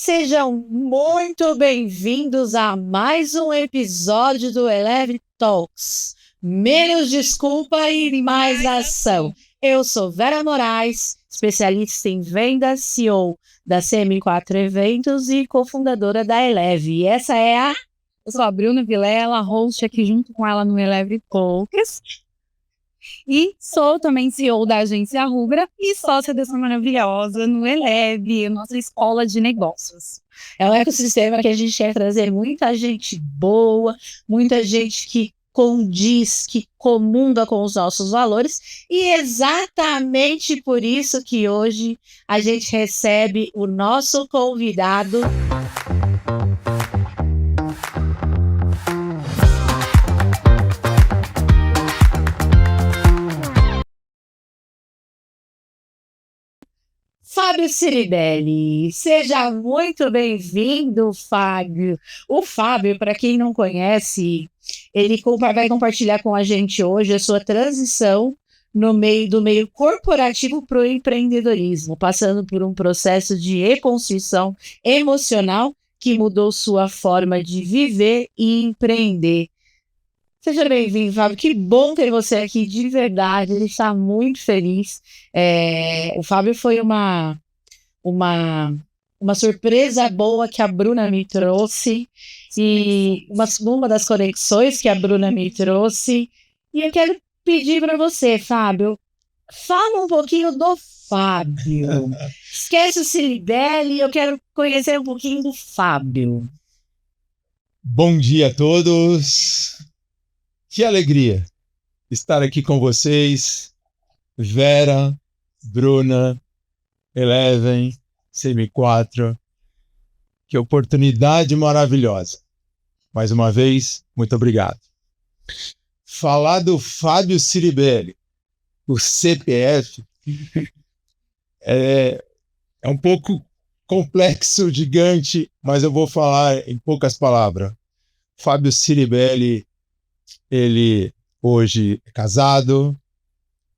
Sejam muito bem-vindos a mais um episódio do Eleve Talks. Menos desculpa e mais ação. Eu sou Vera Moraes, especialista em vendas, CEO da CM4 Eventos e cofundadora da Eleve. E essa é Eu sou a Bruna Vilela, host aqui junto com ela no Eleve Talks. E sou também CEO da agência Rubra e sócia dessa maravilhosa no Eleve, nossa escola de negócios. É um ecossistema que a gente quer trazer muita gente boa, muita gente que condiz, que comunga com os nossos valores, e exatamente por isso que hoje a gente recebe o nosso convidado. Fábio Ciribelli, seja muito bem-vindo, Fábio. O Fábio, para quem não conhece, ele vai compartilhar com a gente hoje a sua transição no meio corporativo para o empreendedorismo, passando por um processo de reconstrução emocional que mudou sua forma de viver e empreender. Seja bem-vindo, Fábio. Que bom ter você aqui, de verdade. Ele está muito feliz. O Fábio foi uma surpresa boa que a Bruna me trouxe, e uma das conexões que a Bruna me trouxe. E eu quero pedir para você, Fábio, fala um pouquinho do Fábio. Esquece o Ciribelli, eu quero conhecer um pouquinho do Fábio. Bom dia a todos. Que alegria estar aqui com vocês, Vera, Bruna, Eleven, CM4. Que oportunidade maravilhosa. Mais uma vez, muito obrigado. Falar do Fábio Ciribelli, o CPF, é um pouco complexo, gigante, mas eu vou falar em poucas palavras. Fábio Ciribelli, ele hoje é casado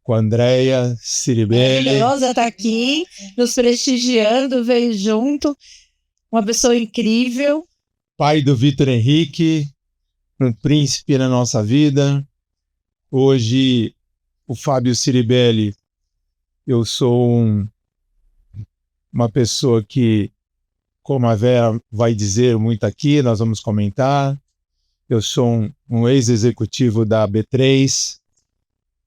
com a Andréia Ciribelli. A Rosa está aqui, nos prestigiando, veio junto. Uma pessoa incrível. Pai do Vitor Henrique, um príncipe na nossa vida. Hoje, o Fábio Ciribelli, eu sou uma pessoa que, como a Vera vai dizer muito aqui, nós vamos comentar. Eu sou um ex-executivo da B3,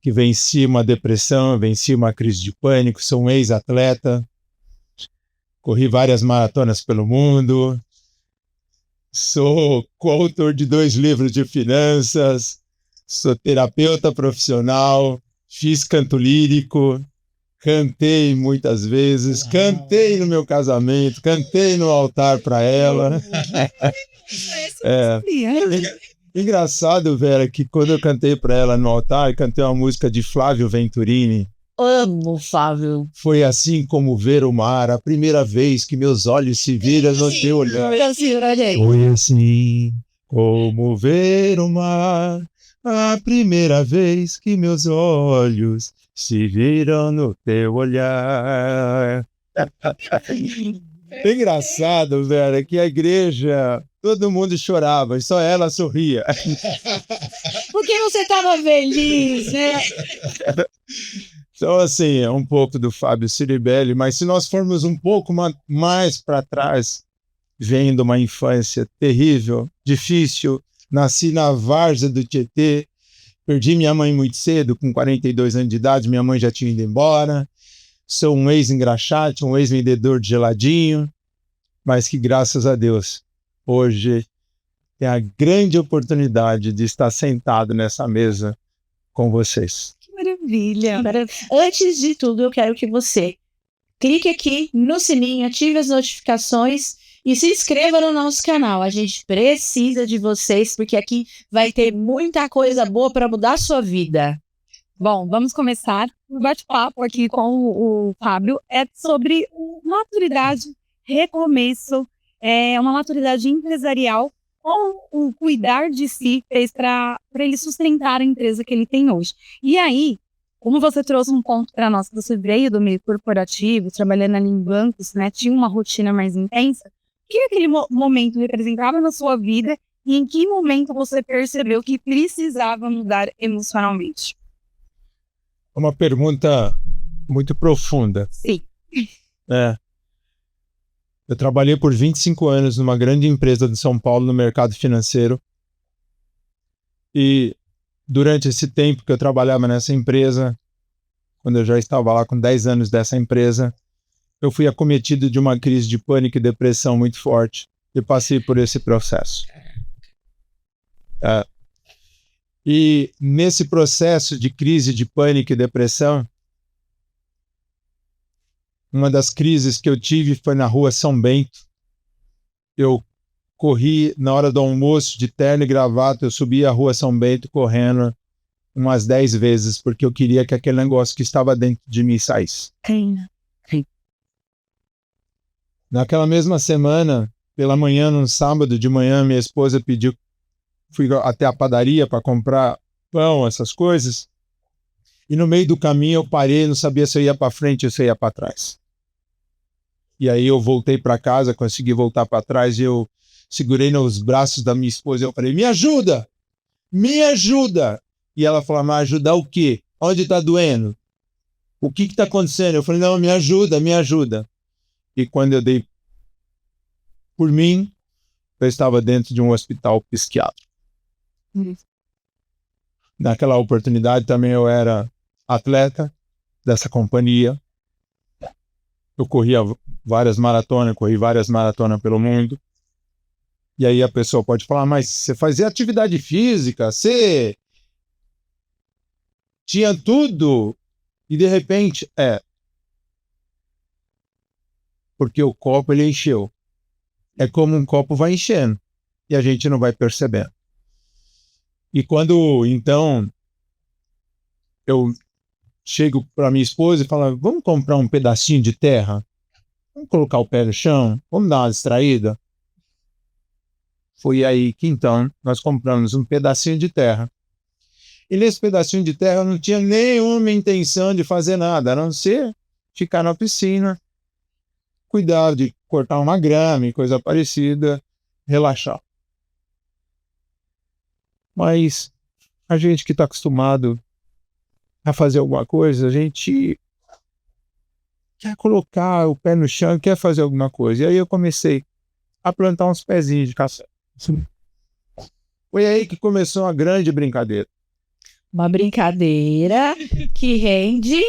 que venci uma depressão, venci uma crise de pânico, sou um ex-atleta, corri várias maratonas pelo mundo, sou coautor de 2 livros de finanças, sou terapeuta profissional, fiz canto lírico, cantei muitas vezes, cantei no meu casamento, cantei no altar para ela. Engraçado, Vera, que quando eu cantei para ela no altar, cantei uma música de Flávio Venturini. Amo, Fábio. Foi assim como ver o mar, a primeira vez que meus olhos se viram no teu olhar. Foi assim como ver o mar, a primeira vez que meus olhos se viram no teu olhar. É engraçado, Vera, que a igreja, todo mundo chorava e só ela sorria. Porque você estava feliz, né? Então, assim, é um pouco do Fábio Ciribelli, mas se nós formos um pouco mais para trás, vendo uma infância terrível, difícil, nasci na várzea do Tietê, perdi minha mãe muito cedo, com 42 anos de idade, minha mãe já tinha ido embora. Sou um ex-engraxate, um ex-vendedor de geladinho, mas que, graças a Deus, hoje tem a grande oportunidade de estar sentado nessa mesa com vocês. Que maravilha! Antes de tudo, eu quero que você clique aqui no sininho, ative as notificações e se inscreva no nosso canal. A gente precisa de vocês, porque aqui vai ter muita coisa boa para mudar a sua vida. Bom, vamos começar o bate-papo aqui com o Fábio. É sobre maturidade, recomeço, uma maturidade empresarial, com o cuidar de si fez para ele sustentar a empresa que ele tem hoje. E aí, como você trouxe um ponto para nós, que você veio do meio corporativo, trabalhando ali em bancos, né, tinha uma rotina mais intensa, que aquele momento representava na sua vida e em que momento você percebeu que precisava mudar emocionalmente? Uma pergunta muito profunda. Sim. Eu trabalhei por 25 anos numa grande empresa de São Paulo no mercado financeiro. E durante esse tempo que eu trabalhava nessa empresa, quando eu já estava lá com 10 anos dessa empresa, eu fui acometido de uma crise de pânico e depressão muito forte e passei por esse processo. E nesse processo de crise de pânico e depressão, uma das crises que eu tive foi na rua São Bento. Eu corri na hora do almoço de terno e gravata, eu subi a rua São Bento correndo umas 10 vezes, porque eu queria que aquele negócio que estava dentro de mim saísse. Sim. Naquela mesma semana, pela manhã, num sábado de manhã, minha esposa pediu, fui até a padaria para comprar pão, essas coisas, e no meio do caminho eu parei, não sabia se eu ia para frente ou se eu ia para trás. E aí eu voltei para casa, consegui voltar para trás e eu segurei nos braços da minha esposa e eu falei, me ajuda! Me ajuda! E ela falou, mas ajudar o quê? Onde está doendo? O que está acontecendo? Eu falei, não, me ajuda, me ajuda. E quando eu dei por mim, eu estava dentro de um hospital psiquiátrico. Naquela oportunidade também eu era atleta dessa companhia. Eu corria várias maratonas, corri várias maratonas pelo mundo. E aí a pessoa pode falar, mas você fazia atividade física, você tinha tudo, e de repente, porque o copo ele encheu. É como um copo vai enchendo, e a gente não vai percebendo. E quando, então, eu chego para minha esposa e falo, vamos comprar um pedacinho de terra? Vamos colocar o pé no chão? Vamos dar uma distraída? Foi aí que, então, nós compramos um pedacinho de terra. E nesse pedacinho de terra eu não tinha nenhuma intenção de fazer nada, a não ser ficar na piscina, cuidar de cortar uma grama e coisa parecida, relaxar. Mas a gente que está acostumado a fazer alguma coisa, a gente quer colocar o pé no chão, quer fazer alguma coisa. E aí eu comecei a plantar uns pezinhos de café. Foi aí que começou uma grande brincadeira. Uma brincadeira que rende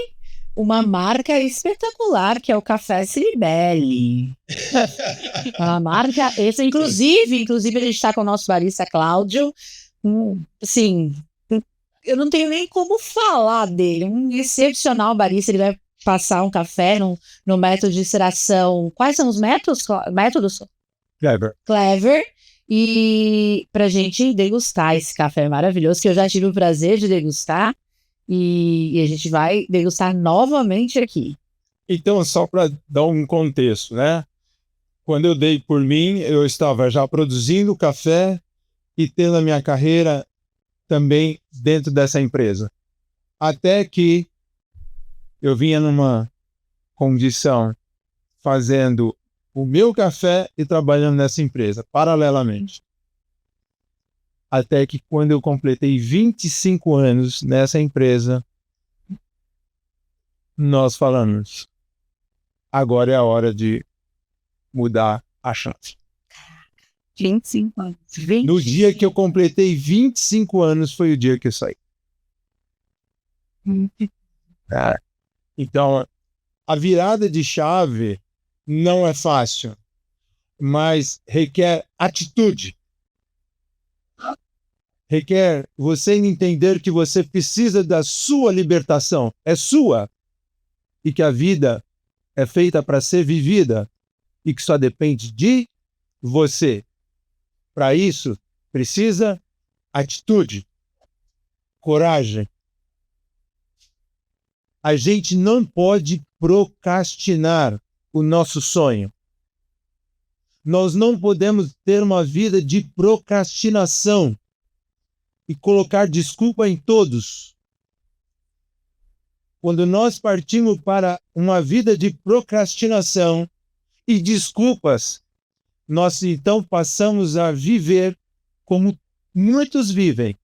uma marca espetacular, que é o Café Ciribelli. Uma marca, essa, inclusive a gente está com o nosso barista Cláudio, assim, eu não tenho nem como falar dele, um excepcional barista, ele vai passar um café no método de extração. Quais são os métodos? Clever. E pra gente degustar esse café maravilhoso, que eu já tive o prazer de degustar, e a gente vai degustar novamente aqui. Então, só para dar um contexto, né? Quando eu dei por mim, eu estava já produzindo café e tendo a minha carreira também dentro dessa empresa. Até que eu vinha numa condição fazendo o meu café e trabalhando nessa empresa, paralelamente. Até que quando eu completei 25 anos nessa empresa, nós falamos, agora é a hora de mudar a chave. 25 anos. No dia que eu completei 25 anos foi o dia que eu saí. Então, a virada de chave não é fácil, mas requer atitude. Requer você entender que você precisa da sua libertação. É sua. E que a vida é feita para ser vivida e que só depende de você. Para isso, precisa atitude, coragem. A gente não pode procrastinar o nosso sonho. Nós não podemos ter uma vida de procrastinação e colocar desculpa em todos. Quando nós partimos para uma vida de procrastinação e desculpas, nós então passamos a viver como muitos vivem,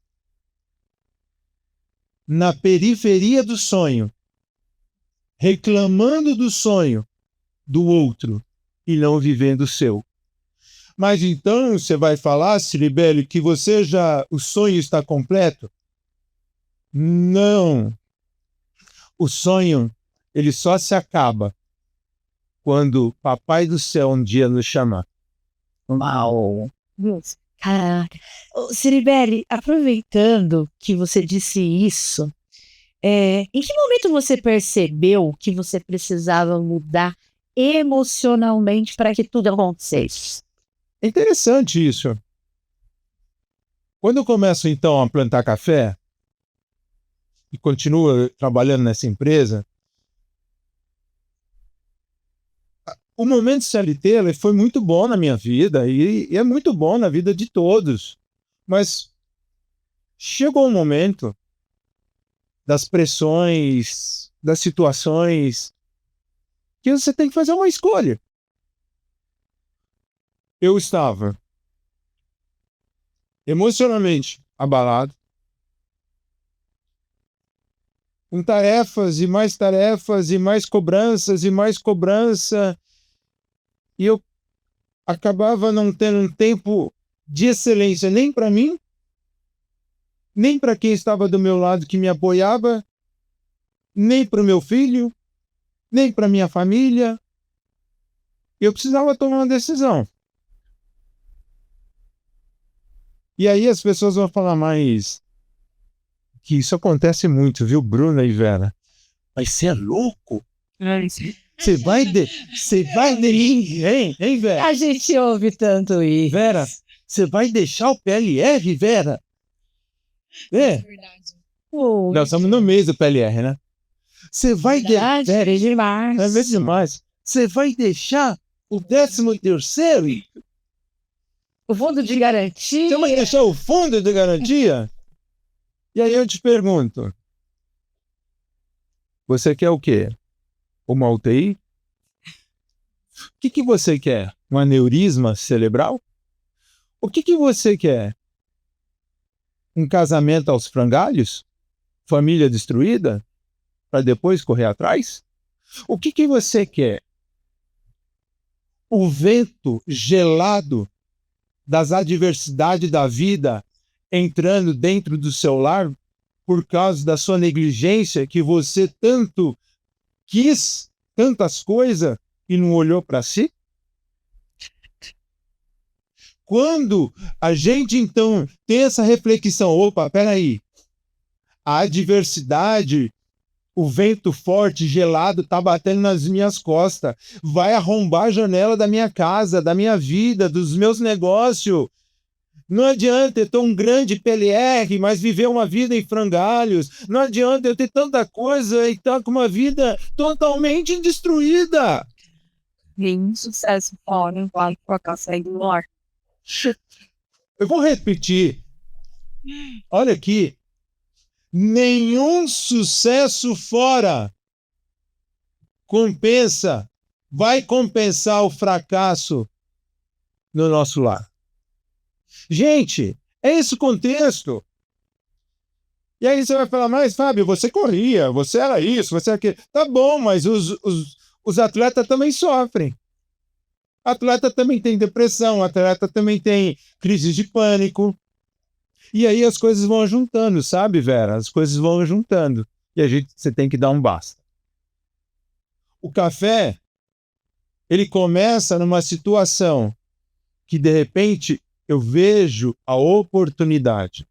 na periferia do sonho, reclamando do sonho do outro e não vivendo o seu. Mas então você vai falar, Ciribele, que o sonho está completo? Não. O sonho, ele só se acaba quando Papai do Céu um dia nos chamar. Uau! Caraca. Ciribele, aproveitando que você disse isso, em que momento você percebeu que você precisava mudar emocionalmente para que tudo acontecesse? É interessante isso. Quando eu começo então a plantar café e continuo trabalhando nessa empresa, o momento CLT ele foi muito bom na minha vida e é muito bom na vida de todos. Mas chegou um momento das pressões, das situações, que você tem que fazer uma escolha. Eu estava emocionalmente abalado, com tarefas e mais cobranças e mais cobrança, e eu acabava não tendo um tempo de excelência nem para mim, nem para quem estava do meu lado que me apoiava, nem para o meu filho, nem para minha família. Eu precisava tomar uma decisão. E aí as pessoas vão falar, mas que isso acontece muito, viu, Bruna e Vera? Mas você é louco? Você vai hein, Vera? A gente ouve tanto isso. Vera, você vai deixar o PLR, Vera? Nós estamos no mês do PLR, né? Você vai deixar... Vera, demais. É mesmo demais. Você vai deixar o 13º? O fundo de garantia. Você vai deixar o fundo de garantia? E aí eu te pergunto, você quer o quê? Uma UTI? O que você quer? Um aneurisma cerebral? O que você quer? Um casamento aos frangalhos? Família destruída? Para depois correr atrás? O que você quer? O vento gelado das adversidades da vida entrando dentro do seu lar por causa da sua negligência, que você tanto quis tantas coisas e não olhou para si? Quando a gente então tem essa reflexão, opa, peraí, a adversidade, o vento forte, gelado, está batendo nas minhas costas, vai arrombar a janela da minha casa, da minha vida, dos meus negócios. Não adianta eu ter um grande PLR, mas viver uma vida em frangalhos. Não adianta eu ter tanta coisa e estar com uma vida totalmente destruída. Nenhum sucesso fora vale fracassar do lar. Eu vou repetir. Olha aqui. Nenhum sucesso fora vai compensar o fracasso no nosso lar. Gente, é esse o contexto. E aí você vai falar, mas Fábio, você corria, você era isso, você era aquilo. Tá bom, mas os atletas também sofrem. Atleta também tem depressão, atleta também tem crise de pânico. E aí as coisas vão juntando, sabe, Vera? As coisas vão juntando. E você tem que dar um basta. O café, ele começa numa situação que, de repente, eu vejo a oportunidade.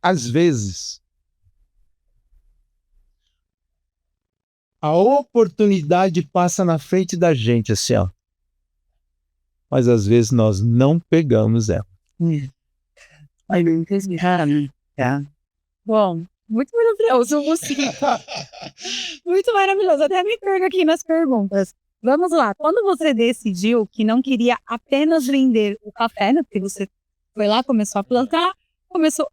Às vezes, a oportunidade passa na frente da gente, assim, ó. Mas às vezes nós não pegamos ela. Bom, muito maravilhoso, muito maravilhoso. Até me perco aqui nas perguntas. Vamos lá. Quando você decidiu que não queria apenas vender o café, né? Porque você foi lá, começou a plantar,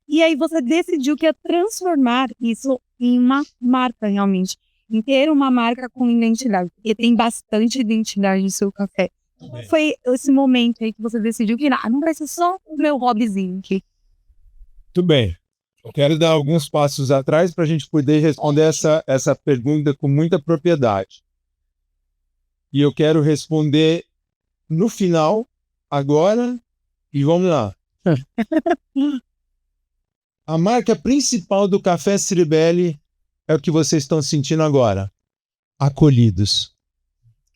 e aí você decidiu que ia transformar isso em uma marca realmente. em ter uma marca com identidade, porque tem bastante identidade no seu café. Qual foi esse momento aí que você decidiu que não vai ser só o meu hobbyzinho aqui? Tudo bem. Eu quero dar alguns passos atrás para a gente poder responder essa pergunta com muita propriedade. E eu quero responder no final, agora, e vamos lá. A marca principal do Café Ciribelli é o que vocês estão sentindo agora. Acolhidos.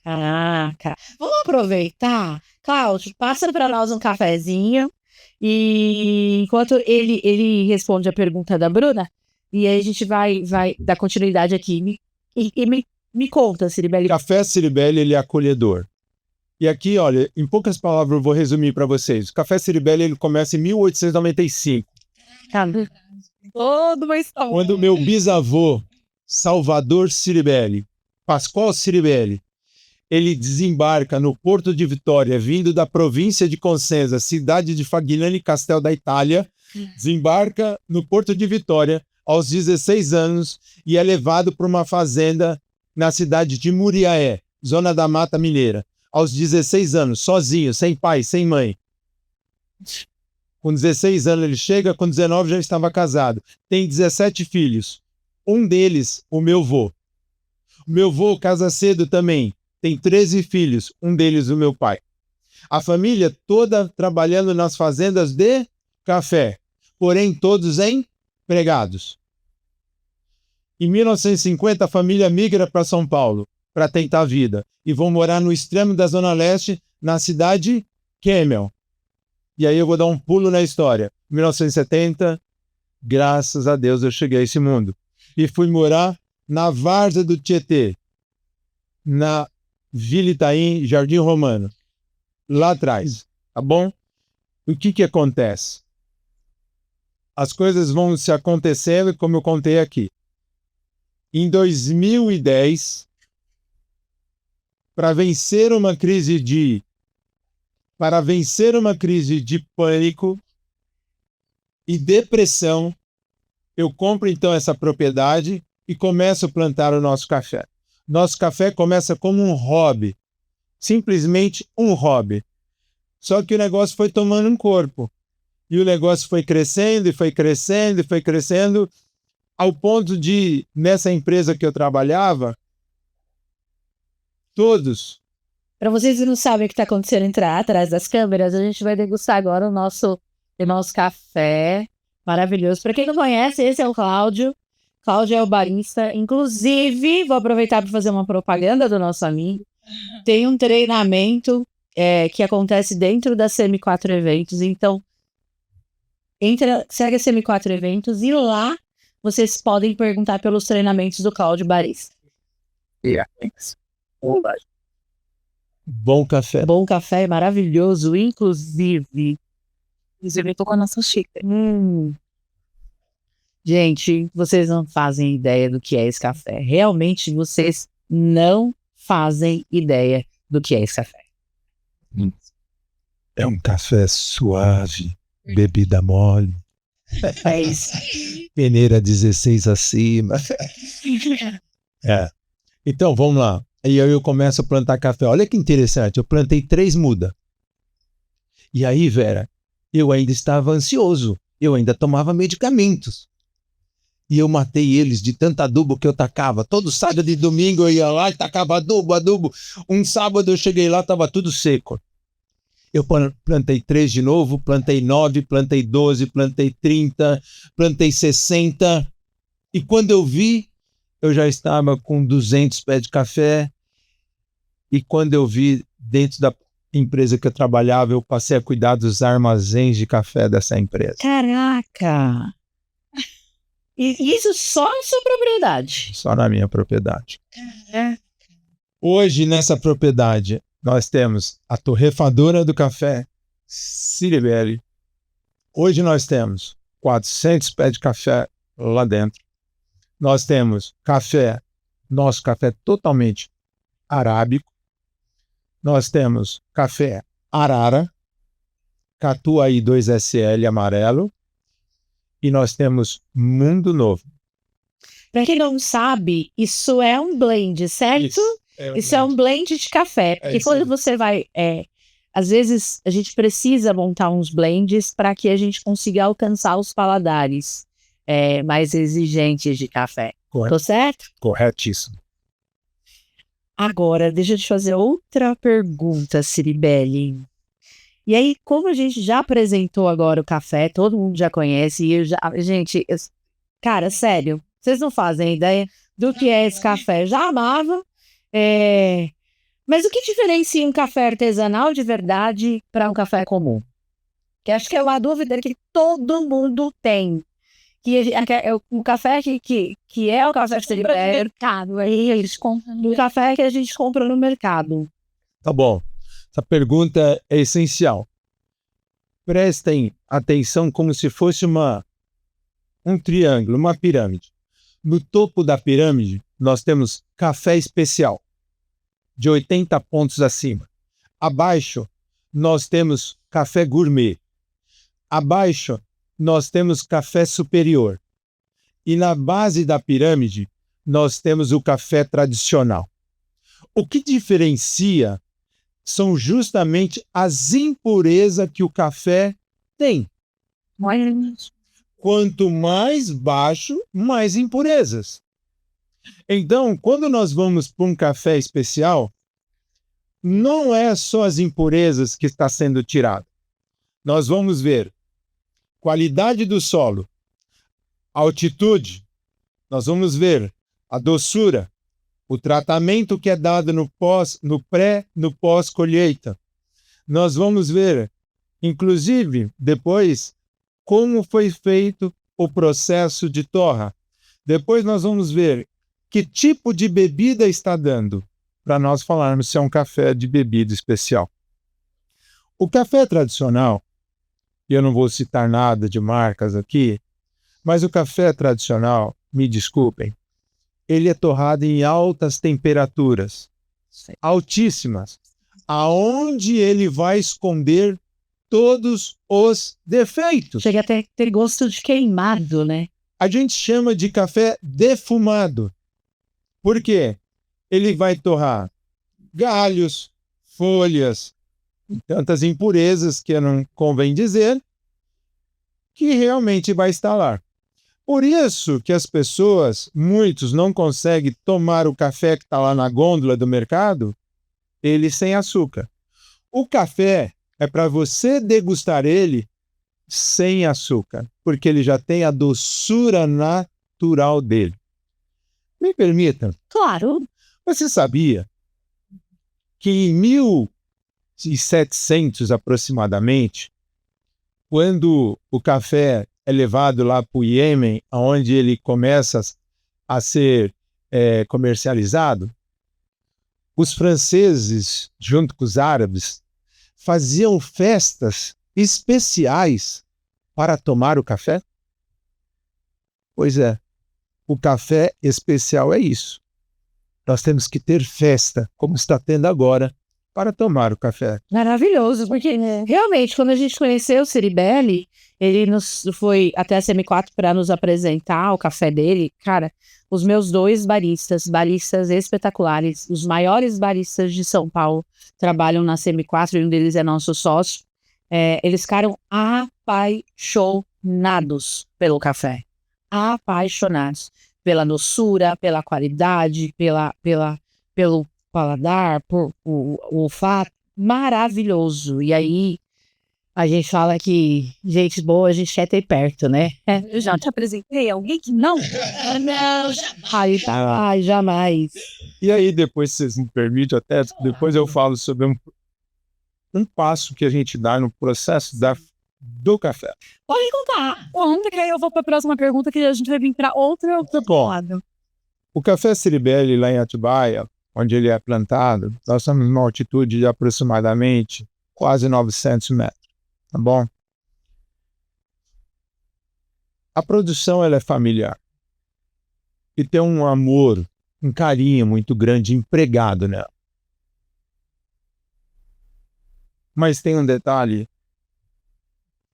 Caraca. Vamos aproveitar. Cláudio, passa para nós um cafezinho. E enquanto ele responde a pergunta da Bruna, e aí a gente vai dar continuidade aqui. Me conta, Ciribelli. Café Ciribelli, ele é acolhedor. E aqui, olha, em poucas palavras eu vou resumir para vocês. O Café Ciribelli, ele começa em 1895. Toda uma história. Quando meu bisavô, Salvador Ciribelli, Pascoal Ciribelli, ele desembarca no Porto de Vitória, vindo da província de Cosenza, cidade de Fagnani Castel da Itália, desembarca no Porto de Vitória aos 16 anos e é levado para uma fazenda na cidade de Muriaé, zona da Mata Mineira, aos 16 anos, sozinho, sem pai, sem mãe. Com 16 anos ele chega, com 19 já estava casado. Tem 17 filhos. Um deles, o meu vô. O meu vô casa cedo também. Tem 13 filhos, um deles o meu pai. A família toda trabalhando nas fazendas de café, porém todos empregados. Em 1950 a família migra para São Paulo para tentar a vida e vão morar no extremo da Zona Leste, na cidade Kemmel. E aí eu vou dar um pulo na história. Em 1970, graças a Deus eu cheguei a esse mundo. E fui morar na Várzea do Tietê, na Vila Itaim, Jardim Romano, lá atrás, tá bom? O que acontece? As coisas vão se acontecendo como eu contei aqui. Em 2010, para vencer uma crise de pânico e depressão, eu compro então essa propriedade e começo a plantar o nosso café. Nosso café começa como um hobby, simplesmente um hobby. Só que o negócio foi tomando um corpo. E o negócio foi crescendo, e foi crescendo, e foi crescendo, ao ponto de, nessa empresa que eu trabalhava, todos... Para vocês que não sabem o que está acontecendo atrás das câmeras, a gente vai degustar agora o nosso café maravilhoso. Para quem não conhece, esse é o Cláudio. Cláudio é o barista. Inclusive, vou aproveitar para fazer uma propaganda do nosso amigo. Tem um treinamento que acontece dentro da CM4 Eventos. Então, segue a CM4 Eventos e lá vocês podem perguntar pelos treinamentos do Cláudio Barista. Bom café. Bom café, maravilhoso, inclusive. Inclusive, eu tô com a nossa xícara. Gente, vocês não fazem ideia do que é esse café. Realmente, vocês não fazem ideia do que é esse café. É um café suave, bebida mole. É isso. Peneira 16 acima. Então, vamos lá. E aí eu começo a plantar café. Olha que interessante, eu plantei 3 mudas. E aí, Vera, eu ainda estava ansioso. Eu ainda tomava medicamentos. E eu matei eles de tanto adubo que eu tacava. Todo sábado e domingo eu ia lá e tacava adubo. Um sábado eu cheguei lá, estava tudo seco. Eu plantei 3 de novo, plantei 9, plantei 12, plantei 30, plantei 60. E quando eu vi, eu já estava com 200 pés de café. E quando eu vi, dentro da empresa que eu trabalhava, eu passei a cuidar dos armazéns de café dessa empresa. Caraca! E isso só na sua propriedade? Só na minha propriedade. Hoje, nessa propriedade, nós temos a torrefadora do café Ciribelli. Hoje nós temos 400 pés de café lá dentro. Nós temos nosso café totalmente arábico. Nós temos café Arara, Catuai 2SL amarelo. E nós temos Mundo Novo. Para quem não sabe, isso é um blend, certo? Isso é um blend de café. Porque quando você vai... às vezes, a gente precisa montar uns blends para que a gente consiga alcançar os paladares mais exigentes de café. Tô certo? Corretíssimo. Agora, deixa eu te fazer outra pergunta, Ciribelli. E aí, como a gente já apresentou agora o café, todo mundo já conhece, e cara, sério, vocês não fazem ideia do que é esse café. Já amava, mas o que diferencia um café artesanal de verdade para um café comum? Que acho que é uma dúvida que todo mundo tem. O café que é o café que no mercado, aí eles compram o café que a gente compra no mercado. Tá bom. Essa pergunta é essencial. Prestem atenção como se fosse um triângulo, uma pirâmide. No topo da pirâmide, nós temos café especial, de 80 pontos acima. Abaixo, nós temos café gourmet. Abaixo, nós temos café superior. E na base da pirâmide, nós temos o café tradicional. O que diferencia são justamente as impurezas que o café tem. Quanto mais baixo, mais impurezas. Então, quando nós vamos para um café especial, não é só as impurezas que está sendo tirado. Nós vamos ver qualidade do solo, altitude, nós vamos ver a doçura, o tratamento que é dado no pós-colheita. Nós vamos ver, inclusive, depois, como foi feito o processo de torra. Depois nós vamos ver que tipo de bebida está dando, para nós falarmos se é um café de bebida especial. O café tradicional, e eu não vou citar nada de marcas aqui, mas o café tradicional, me desculpem, ele é torrado em altas temperaturas, altíssimas, aonde ele vai esconder todos os defeitos. Chega até a ter gosto de queimado, né? A gente chama de café defumado. Por quê? Ele vai torrar galhos, folhas, tantas impurezas que não convém dizer, que realmente vai estar lá. Por isso que as pessoas, muitos, não conseguem tomar o café que está lá na gôndola do mercado, ele sem açúcar. O café é para você degustar ele sem açúcar, porque ele já tem a doçura natural dele. Me permitam. Claro. Você sabia que em 1700 aproximadamente, quando o café é levado lá para o Iêmen, onde ele começa a ser comercializado, os franceses, junto com os árabes, faziam festas especiais para tomar o café? Pois é, o café especial é isso. Nós temos que ter festa, como está tendo agora, para tomar o café. Maravilhoso, porque realmente, quando a gente conheceu o Ciribelli, ele foi até a CM4 para nos apresentar o café dele. Cara, os meus dois baristas espetaculares, os maiores baristas de São Paulo, trabalham na CM4 e um deles é nosso sócio. Eles ficaram apaixonados pelo café. Apaixonados pela doçura, pela qualidade, pelo paladar, por o olfato, maravilhoso. E aí a gente fala que gente boa a gente quer ter perto, né? Eu já te apresentei alguém que não? Não, jamais. Jamais. E aí depois, se vocês me permitem, até depois eu falo sobre um passo que a gente dá no processo do café. Pode contar. Conta, que aí eu vou para a próxima pergunta, que a gente vai vir para outro lado. O café Ciribelli, lá em Atibaia, onde ele é plantado, nós estamos em uma altitude de aproximadamente quase 900 metros, tá bom? A produção ela é familiar e tem um amor, um carinho muito grande empregado nela. Mas tem um detalhe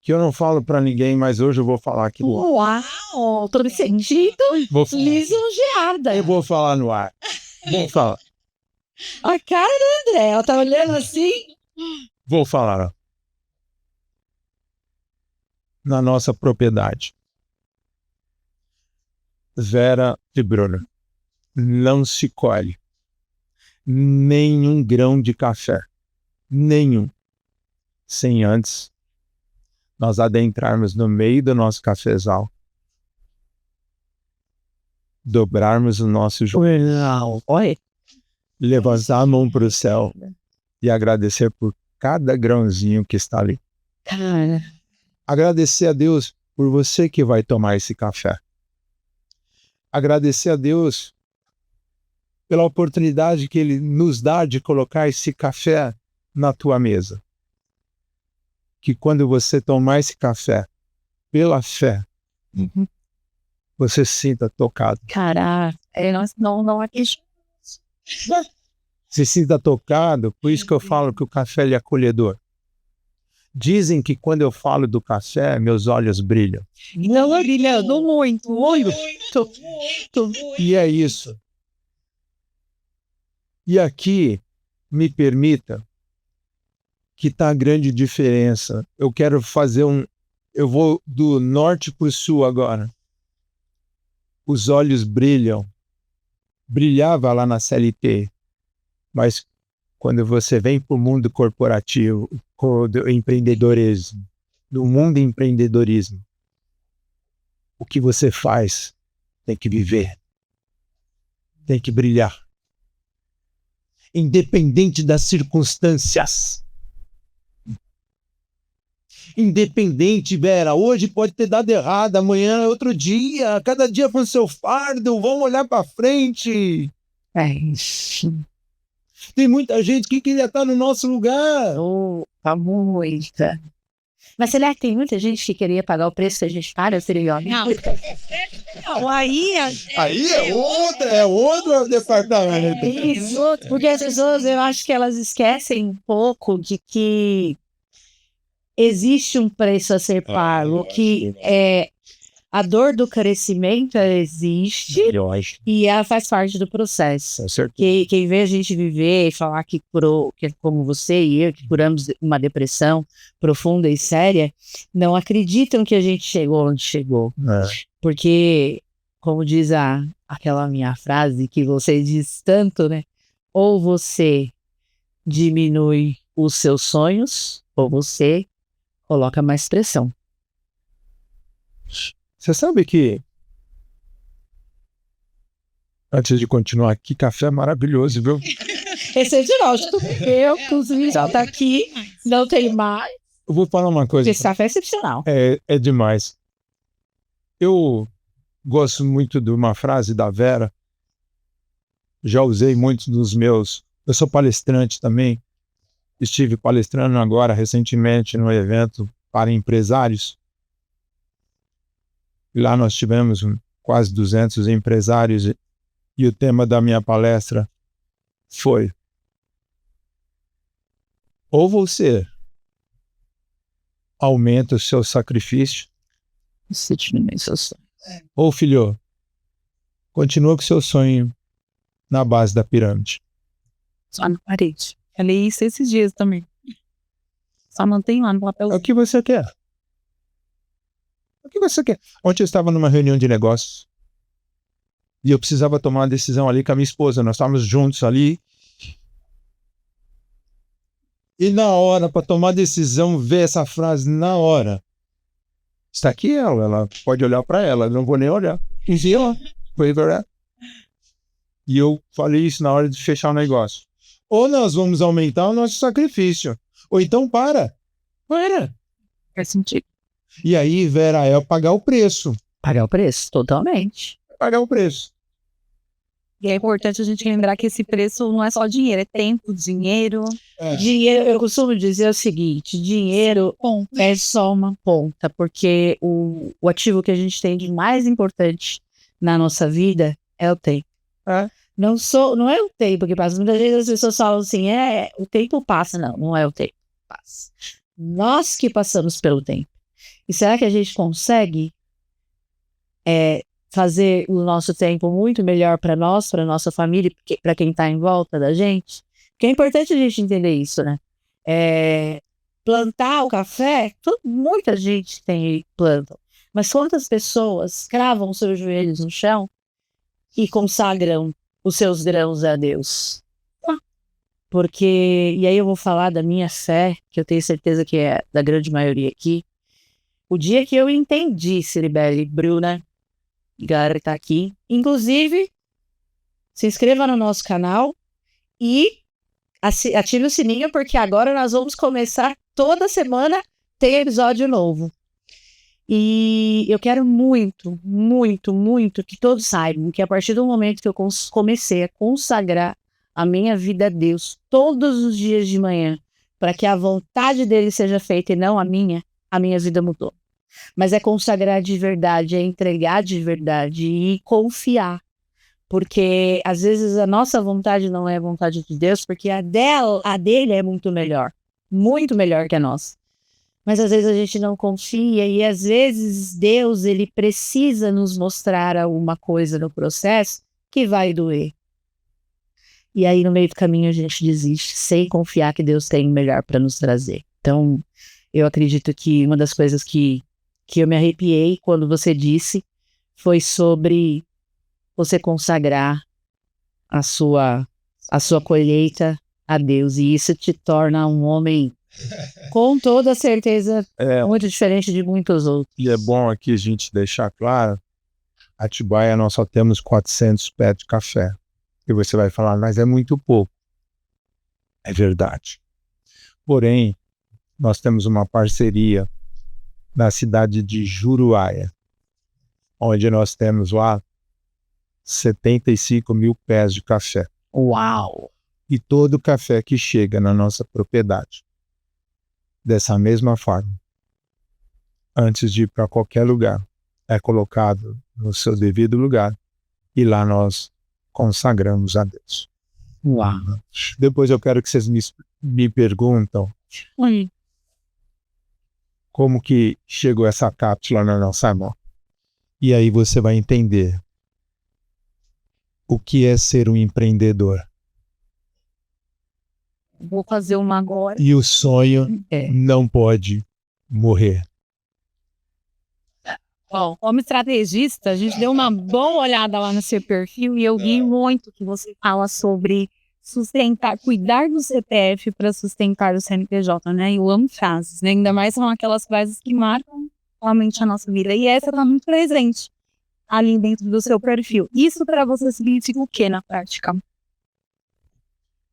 que eu não falo para ninguém, mas hoje eu vou falar aqui no ar. Uau, tô me sentindo Vou, lisonjeada. eu vou falar no ar. Vou falar. A cara da André, ela tá olhando assim. Vou falar. Ó. Na nossa propriedade. Vera e Bruno, não se colhe nenhum grão de café, nenhum, sem antes nós adentrarmos no meio do nosso cafezal, dobrarmos o nosso joelho, levantar a mão para o céu e agradecer por cada grãozinho que está ali. Cara, Agradecer a Deus por você que vai tomar esse café. Agradecer a Deus pela oportunidade que Ele nos dá de colocar esse café na tua mesa. Que quando você tomar esse café pela fé, você se sinta tocado. caraca, não é que Se sinta tocado, por isso que eu falo que o café ele é acolhedor. Dizem que quando eu falo do café, meus olhos brilham. não brilhando muito. E é isso. E aqui, me permita, que está a grande diferença. Eu quero fazer eu vou do norte para o sul agora. Os olhos brilham. Brilhava lá na CLT. Mas quando você vem para o mundo corporativo, do empreendedorismo, do mundo empreendedorismo, o que você faz tem que viver. Tem que brilhar. Independente das circunstâncias. Independente, Vera, hoje pode ter dado errado, amanhã é outro dia, cada dia com o seu fardo, vamos olhar para frente. Tem muita gente que queria estar no nosso lugar. Tá muita. Mas será que tem muita gente que queria pagar o preço que a gente paga, Sirione? Não, aí É outro departamento. Isso, porque as pessoas, eu acho que elas esquecem um pouco de que existe um preço a ser pago, que a dor do crescimento ela existe e ela faz parte do processo. Quem vê a gente viver e falar que curou, que como você e eu, que curamos uma depressão profunda e séria, não acreditam que a gente chegou onde chegou. Porque, como diz aquela minha frase que você diz tanto, né? Ou você diminui os seus sonhos, ou você coloca mais pressão. Você sabe que, antes de continuar, que café maravilhoso, viu? Esse é de nós, tu bebeu, inclusive já tá aqui, não tem mais. Eu vou falar uma coisa. Esse café é excepcional. É demais. Eu gosto muito de uma frase da Vera. Já usei muito nos meus... Eu sou palestrante também. Estive palestrando agora, recentemente, num evento para empresários. E lá nós tivemos quase 200 empresários e o tema da minha palestra foi: ou você aumenta o seu sacrifício, ou filho, continua com o seu sonho na base da pirâmide. só na parede. Falei isso esses dias também. Só mantém lá no papel. É o que você quer. O que você quer? Ontem eu estava numa reunião de negócios e eu precisava tomar uma decisão ali com a minha esposa. Nós estávamos juntos ali. E na hora, para tomar a decisão, ver essa frase na hora. Está aqui ela pode olhar para ela, não vou nem olhar. E ela foi olhar. E eu falei isso na hora de fechar o negócio. Ou nós vamos aumentar o nosso sacrifício, ou então para. Faz sentido. E aí, Vera, é pagar o preço. Pagar o preço, totalmente. Pagar o preço. E é importante a gente lembrar que esse preço não é só dinheiro, é tempo, dinheiro. Dinheiro, eu costumo dizer o seguinte, dinheiro é só uma ponta, porque o ativo que a gente tem de mais importante na nossa vida é o tempo. Não é o tempo que passa. Muitas vezes as pessoas falam assim, o tempo passa. Não é o tempo que passa. Nós que passamos pelo tempo. E será que a gente consegue fazer o nosso tempo muito melhor para nós, para nossa família, para quem está em volta da gente? Porque é importante a gente entender isso, né? Plantar o café, muita gente planta, mas quantas pessoas cravam seus joelhos no chão e consagram os seus grãos a Deus? Porque, e aí eu vou falar da minha fé, que eu tenho certeza que é da grande maioria aqui. O dia que eu entendi, Ciribele, Bruna, galera que tá aqui, inclusive, se inscreva no nosso canal e ative o sininho, porque agora nós vamos começar toda semana, tem episódio novo. E eu quero muito, muito, muito que todos saibam que a partir do momento que eu comecei a consagrar a minha vida a Deus todos os dias de manhã, para que a vontade dele seja feita e não a minha vida mudou. Mas é consagrar de verdade, é entregar de verdade e confiar. Porque às vezes a nossa vontade não é a vontade de Deus, porque a dele é muito melhor que a nossa. Mas às vezes a gente não confia e às vezes Deus ele precisa nos mostrar alguma coisa no processo que vai doer. E aí no meio do caminho a gente desiste, sem confiar que Deus tem o melhor para nos trazer. Então eu acredito que uma das coisas que eu me arrepiei quando você disse foi sobre você consagrar a sua colheita a Deus, e isso te torna um homem com toda certeza muito diferente de muitos outros. E é bom aqui a gente deixar claro, Atibaia nós só temos 400 pés de café. E você vai falar, mas é muito pouco. É verdade. Porém, nós temos uma parceria na cidade de Juruáia, onde nós temos lá 75 mil pés de café. Uau! E todo o café que chega na nossa propriedade, dessa mesma forma, antes de ir para qualquer lugar, é colocado no seu devido lugar e lá nós consagramos a Deus. Uau! Depois eu quero que vocês me perguntam como que chegou essa cápsula na nossa mão. E aí você vai entender o que é ser um empreendedor. Vou fazer uma agora. E o sonho não pode morrer. Bom, como estrategista, a gente deu uma boa olhada lá no seu perfil e eu vi muito que você fala sobre cuidar do CPF para sustentar o CNPJ, né? Eu amo frases, né? Ainda mais são aquelas frases que marcam realmente a nossa vida. E essa está muito presente ali dentro do seu perfil. Isso para você significa o que na prática?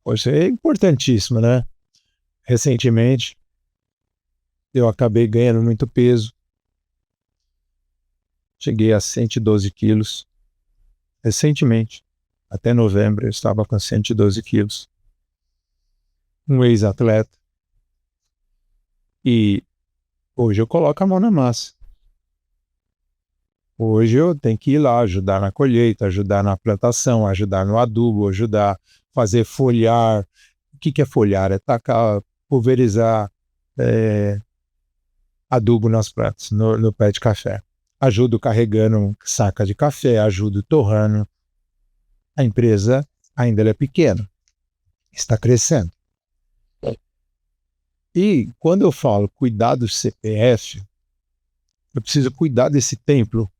Poxa, é importantíssimo, né? Recentemente, eu acabei ganhando muito peso. Cheguei a 112 quilos. Recentemente, até novembro, eu estava com 112 quilos. Um ex-atleta. E hoje eu coloco a mão na massa. Hoje eu tenho que ir lá ajudar na colheita, ajudar na plantação, ajudar no adubo, ajudar a fazer folhar. O que é folhar? É tacar, pulverizar adubo nas plantas, no pé de café. Ajudo carregando saca de café, ajudo torrando. A empresa ainda é pequena, está crescendo. E quando eu falo cuidar do CPF, eu preciso cuidar desse templo.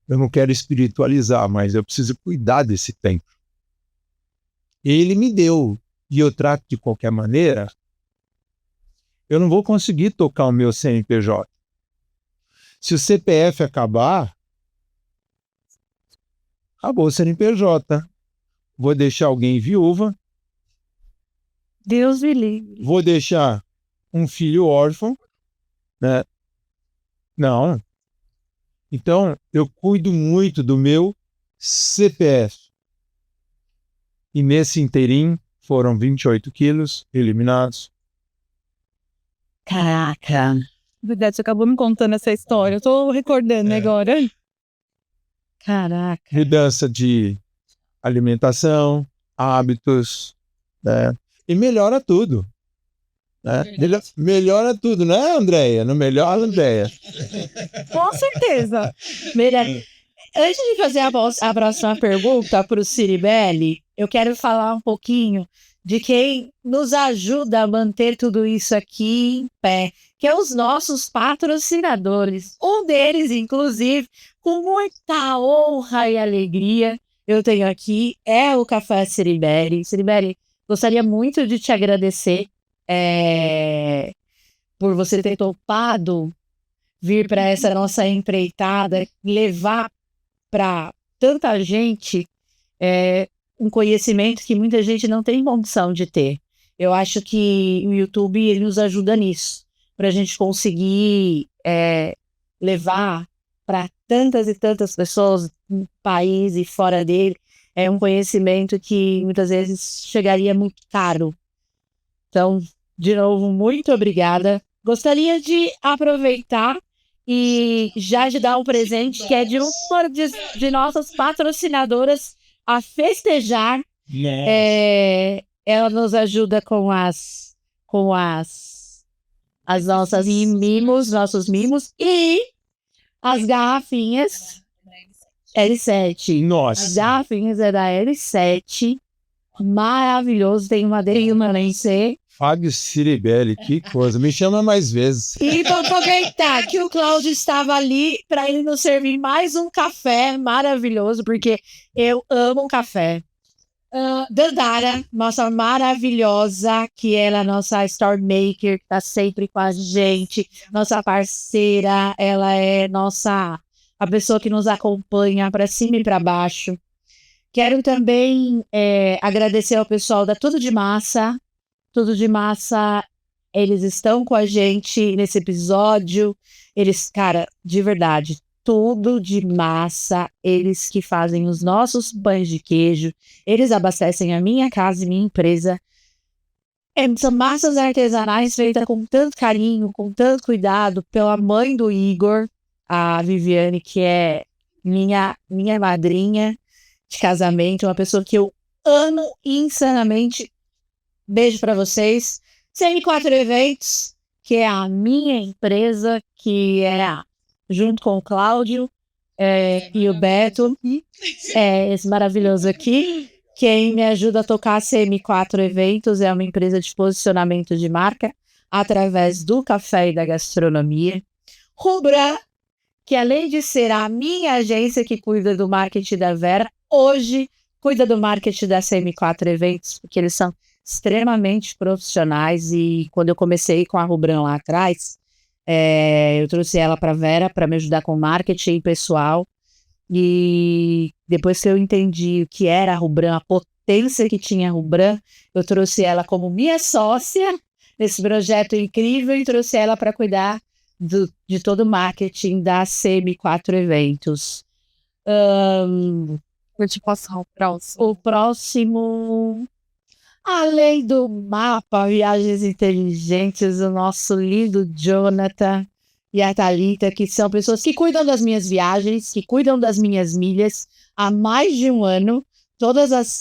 Eu não quero espiritualizar, mas eu preciso cuidar desse templo. Ele me deu, e eu trato de qualquer maneira, eu não vou conseguir tocar o meu CNPJ. Se o CPF acabar, acabou o CNPJ. Vou deixar alguém viúva. Deus me livre. Vou deixar um filho órfão, né? Não. Então, eu cuido muito do meu CPF. E nesse inteirinho, foram 28 quilos eliminados. Caraca. Verdade, você acabou me contando essa história. Eu tô recordando agora. Caraca. Mudança de alimentação, hábitos, né? E melhora tudo. Né? Melhora tudo, né, Andréia? Não melhora, Andréia? Com certeza. Antes de fazer a próxima pergunta para o Ciribelli, eu quero falar um pouquinho de quem nos ajuda a manter tudo isso aqui em pé, que é os nossos patrocinadores. Um deles, inclusive, com muita honra e alegria, eu tenho aqui, é o Café Ciribelli. Ciribelli, gostaria muito de te agradecer por você ter topado vir para essa nossa empreitada, levar para tanta gente um conhecimento que muita gente não tem condição de ter. Eu acho que o YouTube ele nos ajuda nisso, para a gente conseguir levar para tantas e tantas pessoas no país e fora dele um conhecimento que muitas vezes chegaria muito caro. Então, de novo, muito obrigada. Gostaria de aproveitar e já de dar um presente que é de uma de nossas patrocinadoras a festejar. Ela nos ajuda com as nossas nossos mimos e as garrafinhas L7. Nossa. As garrafinhas é da L7. Maravilhoso, tem uma dele e uma nem sei. Fábio Ciribelli, que coisa. Me chama mais vezes. E vou aproveitar que o Cláudio estava ali para ele nos servir mais um café maravilhoso, porque eu amo um café. Dandara, nossa maravilhosa, que ela é a nossa store maker, que está sempre com a gente, nossa parceira, ela é a pessoa que nos acompanha para cima e para baixo. Quero também agradecer ao pessoal da Tudo de Massa. Tudo de Massa, eles estão com a gente nesse episódio. Eles, cara, de verdade, Tudo de Massa, eles que fazem os nossos pães de queijo, eles abastecem a minha casa e minha empresa. São massas artesanais feitas com tanto carinho, com tanto cuidado, pela mãe do Igor, a Viviane, que é minha madrinha de casamento, uma pessoa que eu amo insanamente. Beijo para vocês. CM4 Eventos, que é a minha empresa, que é junto com o Cláudio e o Beto, esse maravilhoso aqui. Quem me ajuda a tocar a CM4 Eventos é uma empresa de posicionamento de marca através do café e da gastronomia. Rubran, que além de ser a minha agência que cuida do marketing da Vera, hoje cuida do marketing da CM4 Eventos, porque eles são extremamente profissionais. E quando eu comecei com a Rubran lá atrás, eu trouxe ela para a Vera para me ajudar com marketing pessoal. E depois que eu entendi o que era a Rubran, a potência que tinha a Rubran, eu trouxe ela como minha sócia nesse projeto incrível e trouxe ela para cuidar de todo o marketing da CM4 Eventos. Vou te passar o próximo. O próximo, além do mapa Viagens Inteligentes, o nosso lindo Jonathan e a Thalita, que são pessoas que cuidam das minhas viagens, que cuidam das minhas milhas há mais de um ano,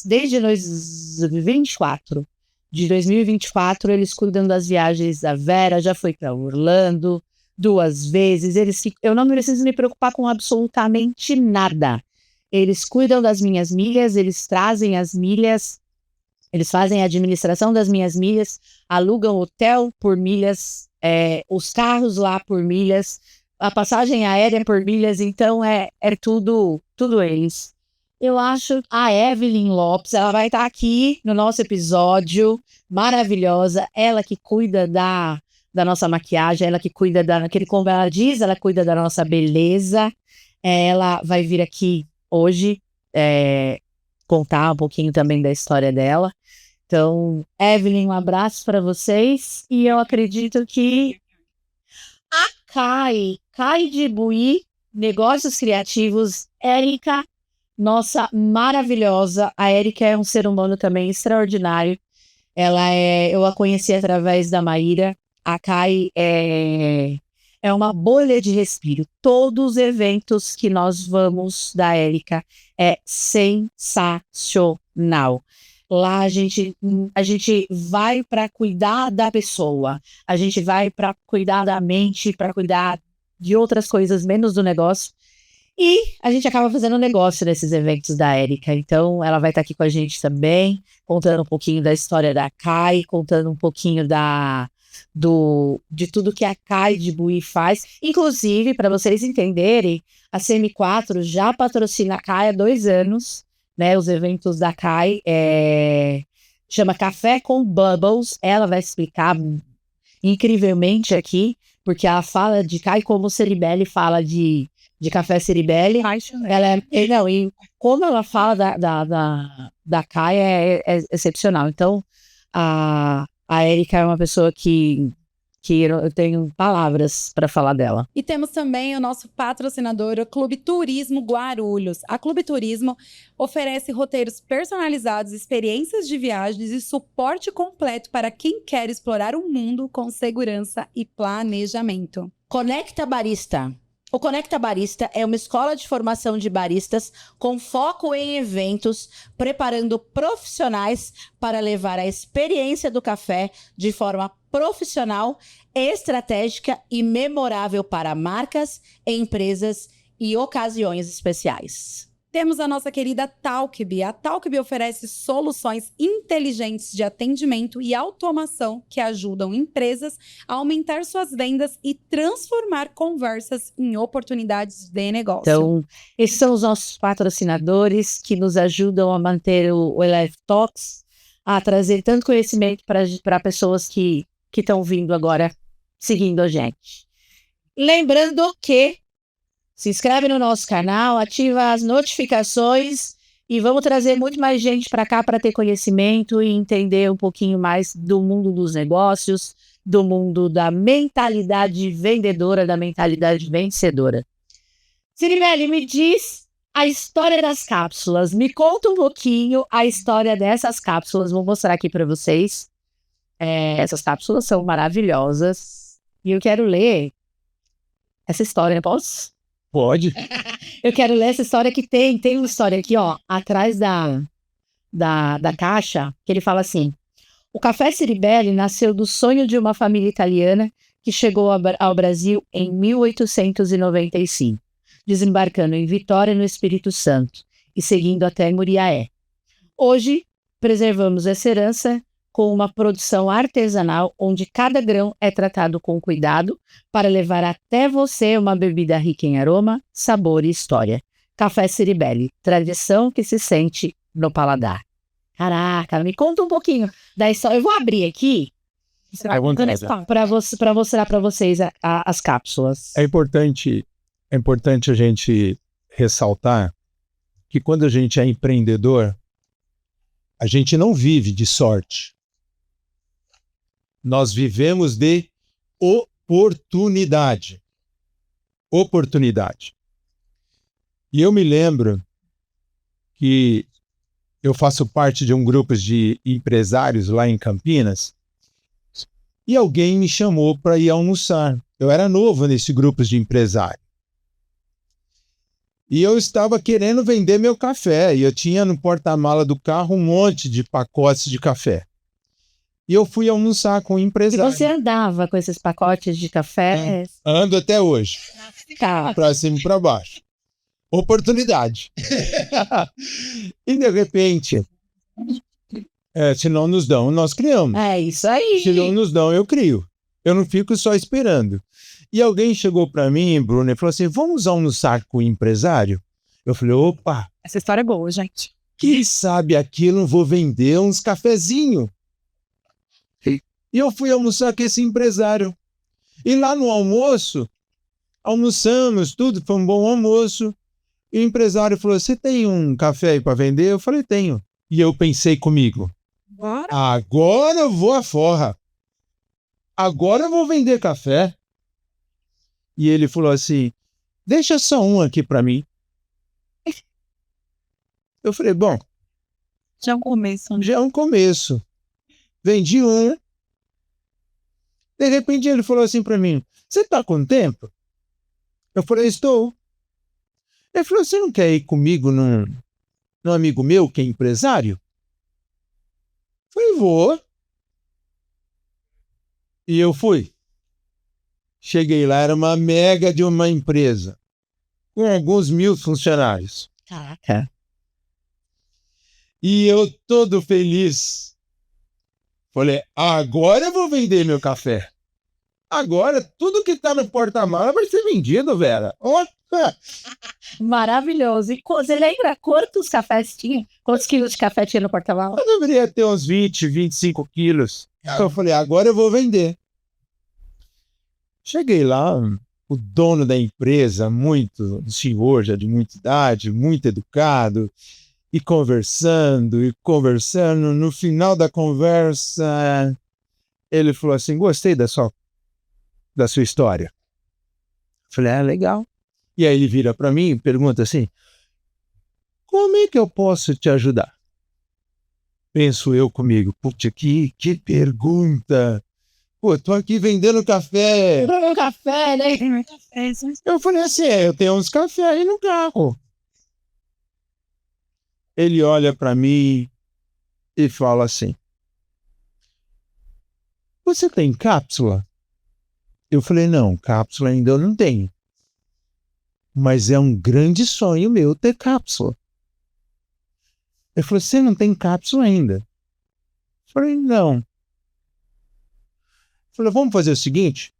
desde 2024. De 2024, eles cuidam das viagens da Vera, já foi para Orlando 2 vezes. Eu não preciso me preocupar com absolutamente nada. Eles cuidam das minhas milhas, eles trazem as milhas, eles fazem a administração das minhas milhas, alugam hotel por milhas, os carros lá por milhas, a passagem aérea por milhas, então é tudo eles. Eu acho a Evelyn Lopes, ela vai estar aqui no nosso episódio, maravilhosa, ela que cuida da nossa maquiagem, ela que cuida como ela diz, ela cuida da nossa beleza. Ela vai vir aqui hoje contar um pouquinho também da história dela. Então, Evelyn, um abraço para vocês. E eu acredito que a Kai de Buí, Negócios Criativos, Érica, nossa maravilhosa. A Érica é um ser humano também extraordinário. Eu a conheci através da Maíra. A Kai é uma bolha de respiro. Todos os eventos que nós vamos da Érica é sensacional. Lá a gente vai para cuidar da pessoa, a gente vai para cuidar da mente, para cuidar de outras coisas menos do negócio. E a gente acaba fazendo negócio nesses eventos da Érica. Então, ela vai estar aqui com a gente também, contando um pouquinho da história da CAI, contando um pouquinho de tudo que a CAI de Buí faz. Inclusive, para vocês entenderem, a CM4 já patrocina a CAI há 2 anos, né? Os eventos da CAI chama Café com Bubbles. Ela vai explicar incrivelmente aqui, porque ela fala de CAI como o Ceribelli fala de Café Ceribelli. Não, e como ela fala da CAI é excepcional. Então, a Érica é uma pessoa que eu tenho palavras para falar dela. E temos também o nosso patrocinador, o Clube Turismo Guarulhos. A Clube Turismo oferece roteiros personalizados, experiências de viagens e suporte completo para quem quer explorar o mundo com segurança e planejamento. Conecta Barista. O Conecta Barista é uma escola de formação de baristas com foco em eventos, preparando profissionais para levar a experiência do café de forma profissional, estratégica e memorável para marcas, empresas e ocasiões especiais. Temos a nossa querida Talkby. A Talkby oferece soluções inteligentes de atendimento e automação que ajudam empresas a aumentar suas vendas e transformar conversas em oportunidades de negócio. Então, esses são os nossos patrocinadores que nos ajudam a manter o Eleve Talks, a trazer tanto conhecimento para pessoas que estão vindo agora, seguindo a gente. Lembrando que se inscreve no nosso canal, ativa as notificações e vamos trazer muito mais gente para cá para ter conhecimento e entender um pouquinho mais do mundo dos negócios, do mundo da mentalidade vendedora, da mentalidade vencedora. Ceribelli, me diz a história das cápsulas. Me conta um pouquinho a história dessas cápsulas. Vou mostrar aqui para vocês. Essas cápsulas são maravilhosas e eu quero ler essa história, posso? Pode. Eu quero ler essa história que tem uma história aqui, ó, atrás da caixa, que ele fala assim: o Café Ceribelli nasceu do sonho de uma família italiana que chegou ao Brasil em 1895, desembarcando em Vitória, no Espírito Santo, e seguindo até Muriaé. Hoje, preservamos essa herança com uma produção artesanal onde cada grão é tratado com cuidado para levar até você uma bebida rica em aroma, sabor e história. Café Ceribelli, tradição que se sente no paladar. Caraca, me conta um pouquinho da história. Eu vou abrir aqui para mostrar para vocês as cápsulas. É importante a gente ressaltar que quando a gente é empreendedor, a gente não vive de sorte. Nós vivemos de oportunidade. Oportunidade. E eu me lembro que eu faço parte de um grupo de empresários lá em Campinas e alguém me chamou para ir almoçar. Eu era novo nesse grupo de empresários. E eu estava querendo vender meu café e eu tinha no porta-mala do carro um monte de pacotes de café. E eu fui almoçar com o empresário. E você andava com esses pacotes de café? Ando até hoje. Tá. Para cima e para baixo. Oportunidade. E de repente, se não nos dão, nós criamos. É isso aí. Se não nos dão, eu crio. Eu não fico só esperando. E alguém chegou para mim, Bruno, e falou assim: vamos almoçar com o empresário? Eu falei: opa. Essa história é boa, gente. Quem sabe aqui eu não vou vender uns cafezinhos. E eu fui almoçar com esse empresário. E lá no almoço, almoçamos, tudo, foi um bom almoço. E o empresário falou: você tem um café aí para vender? Eu falei: tenho. E eu pensei comigo: Bora. agora eu vou à forra. Agora eu vou vender café. E ele falou assim: deixa só um aqui para mim. Eu falei: bom, Já é um começo. já é um começo. Vendi um. De repente ele falou assim para mim: você está com tempo? Eu falei: estou. Ele falou: você não quer ir comigo num amigo meu que é empresário? Falei, vou. E eu fui. Cheguei lá, era uma mega de uma empresa, com alguns 1000 funcionários. Caraca. E eu todo feliz. Falei, agora eu vou vender meu café. Agora, tudo que tá no porta-mala vai ser vendido, Vera. Opa! Maravilhoso. E você lembra quantos cafés tinha? Quantos quilos de café tinha no porta-malas? Eu deveria ter uns 20, 25 quilos. Então eu falei, agora eu vou vender. Cheguei lá, o dono da empresa, um senhor já de muita idade, muito educado, e conversando. No final da conversa, ele falou assim, gostei da sua história. Falei, legal. E aí ele vira para mim e pergunta assim, como é que eu posso te ajudar? Penso eu comigo, putz, que pergunta. Pô, tô aqui vendendo café. Um café, né? Eu falei assim, eu tenho uns cafés aí no carro. Ele olha para mim e fala assim, você tem cápsula? Eu falei, não, cápsula ainda eu não tenho. Mas é um grande sonho meu ter cápsula. Ele falou, você não tem cápsula ainda? Eu falei, não. Ele falou, vamos fazer o seguinte?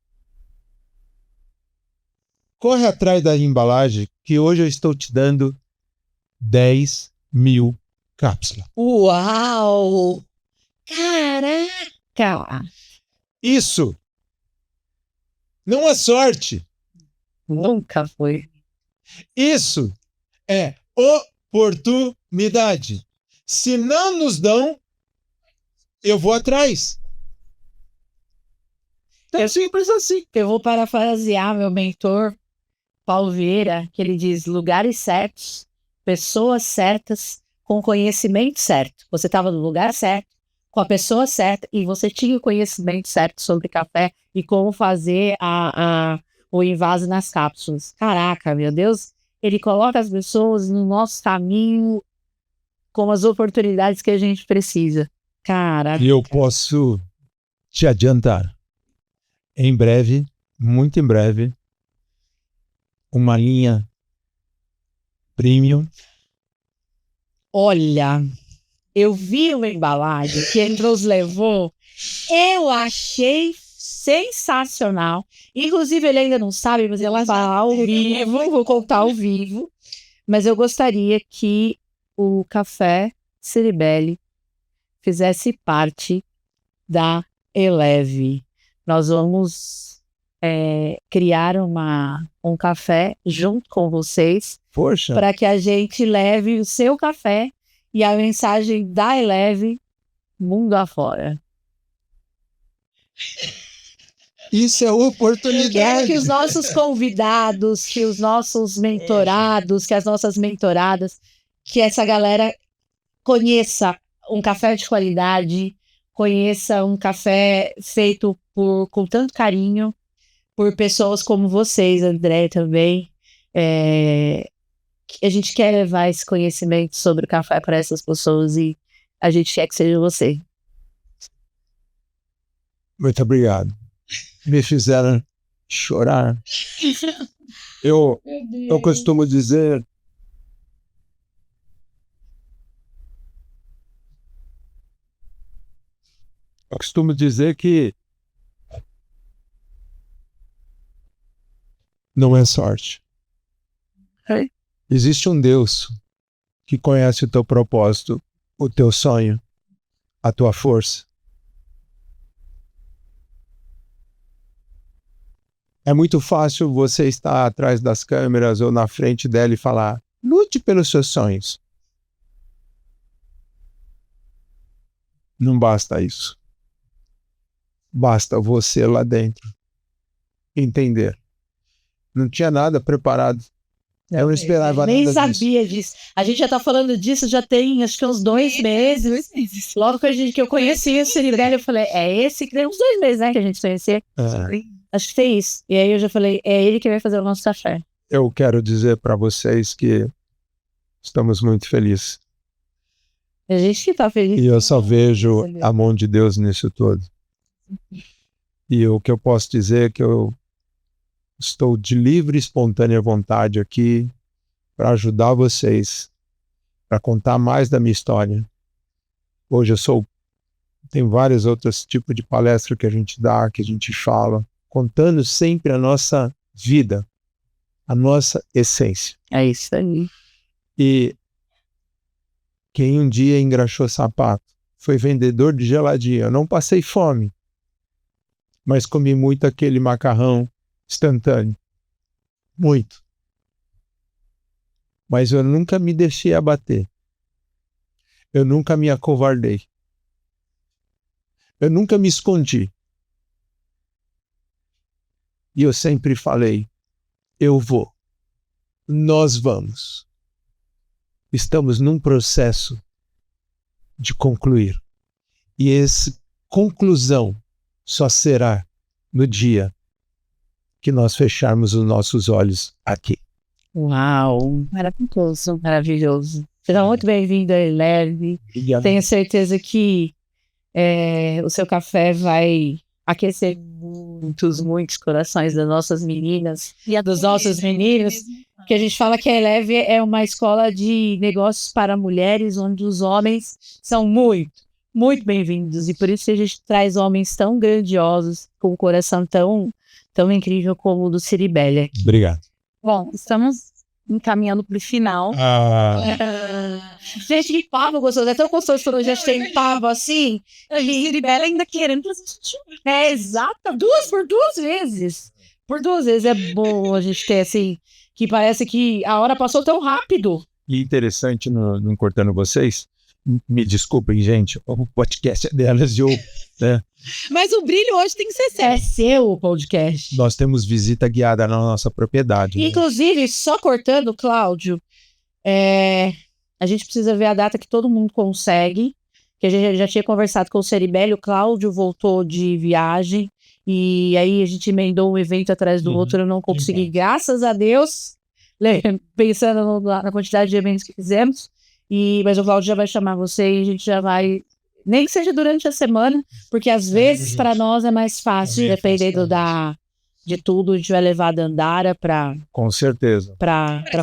Corre atrás da embalagem que hoje eu estou te dando 10.000 cápsulas. Uau! Caraca! Isso não é sorte. Nunca foi. Isso é oportunidade. Se não nos dão, eu vou atrás. É simples assim. Eu vou parafrasear meu mentor, Paulo Vieira, que ele diz: lugares certos, pessoas certas, com conhecimento certo. Você estava no lugar certo, com a pessoa certa, e você tinha o conhecimento certo sobre café e como fazer o invase nas cápsulas. Caraca, meu Deus, ele coloca as pessoas no nosso caminho com as oportunidades que a gente precisa. Caraca. E eu posso te adiantar. Em breve, muito em breve, uma linha premium. Olha, eu vi uma embalagem que ele nos levou, eu achei sensacional. Inclusive, ele ainda não sabe, mas ele vai falar ao vivo, vou contar ao vivo. Mas eu gostaria que o Café Ciribelli fizesse parte da Eleve. Nós vamos criar um café junto com vocês. Poxa. Para que a gente leve o seu café e a mensagem da Eleve mundo afora. Isso é oportunidade. Quero que os nossos convidados, que os nossos mentorados, que as nossas mentoradas, que essa galera conheça um café de qualidade, conheça um café feito com tanto carinho, por pessoas como vocês, André, também. A gente quer levar esse conhecimento sobre o café para essas pessoas e a gente quer que seja você. Muito obrigado. Me fizeram chorar. Eu costumo dizer que não é sorte. Existe um Deus que conhece o teu propósito, o teu sonho, a tua força. É muito fácil você estar atrás das câmeras ou na frente dela e falar: lute pelos seus sonhos. Não basta isso. Basta você lá dentro entender. Não tinha nada preparado. Eu não esperava nem nada sabia disso. disso. A gente já tá falando disso, já tem acho que uns 2 meses. Logo que eu conheci o Ciribelli, eu falei, esse que tem uns 2 meses, né, que a gente conhecia. Acho que foi isso. E aí eu já falei, é ele que vai fazer o nosso café. Eu quero dizer para vocês que estamos muito felizes. A gente que tá feliz. E eu só vejo a mão de Deus nisso tudo. E o que eu posso dizer é que eu estou de livre e espontânea vontade aqui para ajudar vocês, para contar mais da minha história. Hoje tem vários outros tipos de palestra que a gente dá, que a gente fala, contando sempre a nossa vida, a nossa essência. É isso aí. E quem um dia engraxou sapato foi vendedor de geladinho. Eu não passei fome, mas comi muito aquele macarrão instantâneo. Muito. Mas eu nunca me deixei abater. Eu nunca me acovardei. Eu nunca me escondi. E eu sempre falei, eu vou. Nós vamos. Estamos num processo de concluir. E essa conclusão só será no dia que nós fecharmos os nossos olhos aqui. Uau! Maravilhoso, maravilhoso. Seja muito bem-vindo a Eleve. Tenho certeza que o seu café vai aquecer muitos corações das nossas meninas e dos nossos meninos, que a gente fala que a Eleve é uma escola de negócios para mulheres, onde os homens são muito bem-vindos, e por isso que a gente traz homens tão grandiosos, com um coração tão incrível como o do Ciribelli. Obrigado. Bom, estamos encaminhando para o final. Gente, que pavo gostoso. É tão gostoso quando a gente tem pavo assim. E Ciribelli ainda querendo fazer xixi. Exato. Por duas vezes. Por 2 vezes. É bom a gente ter assim, que parece que a hora passou tão rápido. E interessante, não cortando vocês, me desculpem, gente, o podcast é delas e eu, né? Mas o brilho hoje tem que ser É sério. seu o podcast. Nós temos visita guiada na nossa propriedade. Né? Inclusive, só cortando, Cláudio, a gente precisa ver a data que todo mundo consegue, que a gente já tinha conversado com o Ciribelli, o Cláudio voltou de viagem, e aí a gente emendou um evento atrás do outro, eu não consegui, graças a Deus, pensando na quantidade de eventos que fizemos, mas o Cláudio já vai chamar você e a gente já vai, nem que seja durante a semana, porque às vezes para nós é mais fácil, dependendo de tudo, a gente vai levar a Dandara para Com certeza.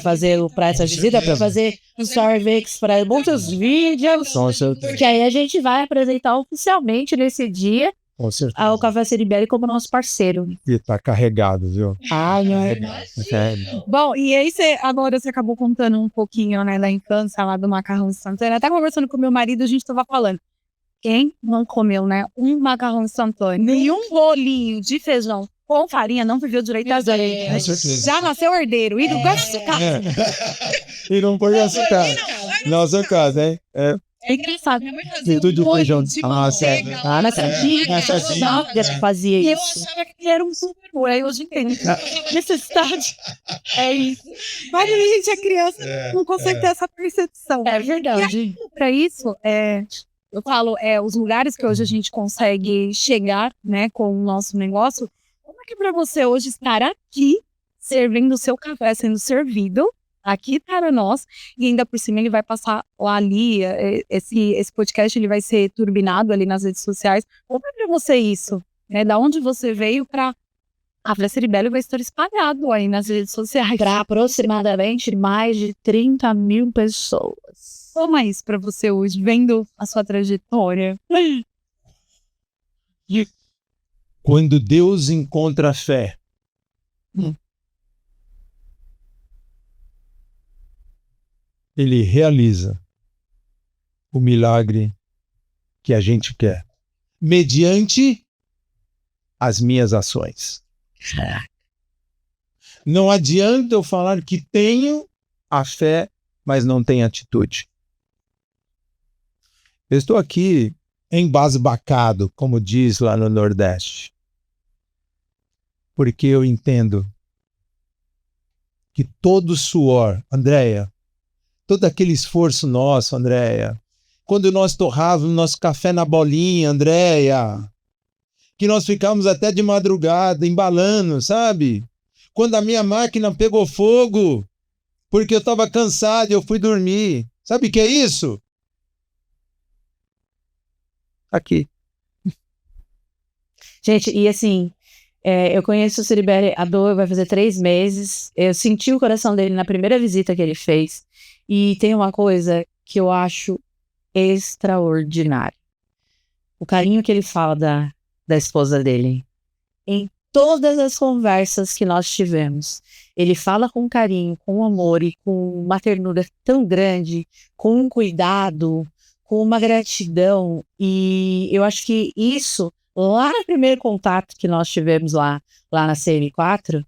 fazer para essa visita, para fazer os surveys, para muitos vídeos, Com certeza. porque aí a gente vai apresentar oficialmente nesse dia Com certeza. o Café Ciribelli como nosso parceiro. E tá carregado, viu? Ai, Bom, e aí agora você acabou contando um pouquinho, né, da infância lá do macarrão instantâneo. Até conversando com meu marido, a gente tava falando. Quem não comeu, né, um macarrão instantâneo e um bolinho de feijão com farinha não viveu direito às vezes. Com certeza. Já nasceu herdeiro e não gosta de casa. E não foi açúcar. Nossa casa, hein? É engraçado. Tudo de feijão. Sério. na Sardinha fazia E eu isso. achava que era um super aí hoje entendo. Necessidade. É isso. Mas quando a gente é criança, não consegue ter essa percepção. É verdade. Para isso, eu falo, os lugares que hoje a gente consegue chegar, né, com o nosso negócio. Como é que para você hoje estar aqui, servindo o seu café, sendo servido aqui para nós, e ainda por cima ele vai passar lá ali, esse podcast ele vai ser turbinado ali nas redes sociais. Como é para você isso? Né? Da onde você veio para a Café Ciribelli vai estar espalhado aí nas redes sociais. Para aproximadamente mais de 30 mil pessoas. Como é isso para você hoje, vendo a sua trajetória? Quando Deus encontra a fé, Ele realiza o milagre que a gente quer, mediante as minhas ações. Não adianta eu falar que tenho a fé, mas não tenho atitude. Eu estou aqui embasbacado, como diz lá no Nordeste, porque eu entendo que todo suor, Andréia, todo aquele esforço nosso, Andréia, quando nós torrávamos nosso café na bolinha, Andréia, que nós ficávamos até de madrugada embalando, sabe? Quando a minha máquina pegou fogo, porque eu estava cansado e eu fui dormir. Sabe o que é isso? aqui. Gente, e assim, eu conheço o Ciribelli há vai fazer 3 meses. Eu senti o coração dele na primeira visita que ele fez. E tem uma coisa que eu acho extraordinária. O carinho que ele fala da esposa dele. Em todas as conversas que nós tivemos, ele fala com carinho, com amor e com uma ternura tão grande, com um cuidado, com uma gratidão. E eu acho que isso, lá no primeiro contato que nós tivemos lá na CM4,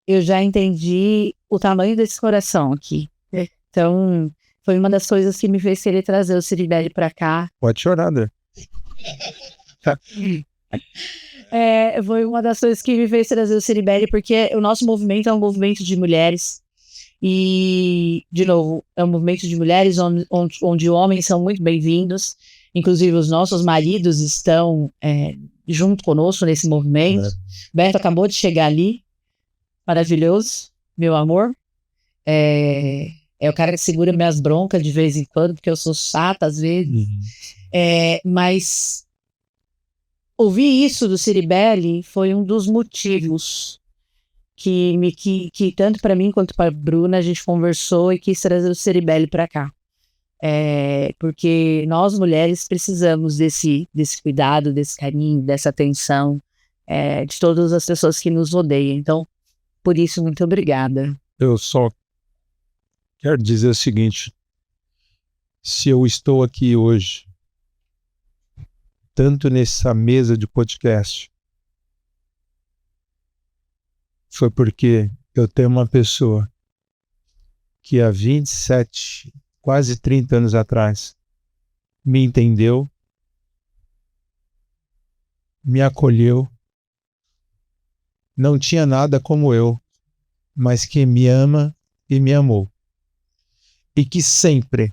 eu já entendi o tamanho desse coração aqui. Então, foi uma das coisas que me fez querer trazer o Ciribelli para cá. Pode chorar, André. Foi uma das coisas que me fez trazer o Ciribelli, porque o nosso movimento é um movimento de mulheres. E, de novo, é um movimento de mulheres onde homens são muito bem-vindos. Inclusive, os nossos maridos estão junto conosco nesse movimento. Beto acabou de chegar ali. Maravilhoso, meu amor. É o cara que segura minhas broncas de vez em quando, porque eu sou chata às vezes. Mas ouvir isso do Ciribelli foi um dos motivos que tanto para mim quanto para a Bruna a gente conversou e quis trazer o Ciribelli para cá. Porque nós mulheres precisamos desse cuidado, desse carinho, dessa atenção de todas as pessoas que nos rodeiam. Então, por isso, muito obrigada. Eu só quero dizer o seguinte: se eu estou aqui hoje, tanto nessa mesa de podcast, foi porque eu tenho uma pessoa que há 27, quase 30 anos atrás, me entendeu, me acolheu, não tinha nada como eu, mas que me ama e me amou. E que sempre,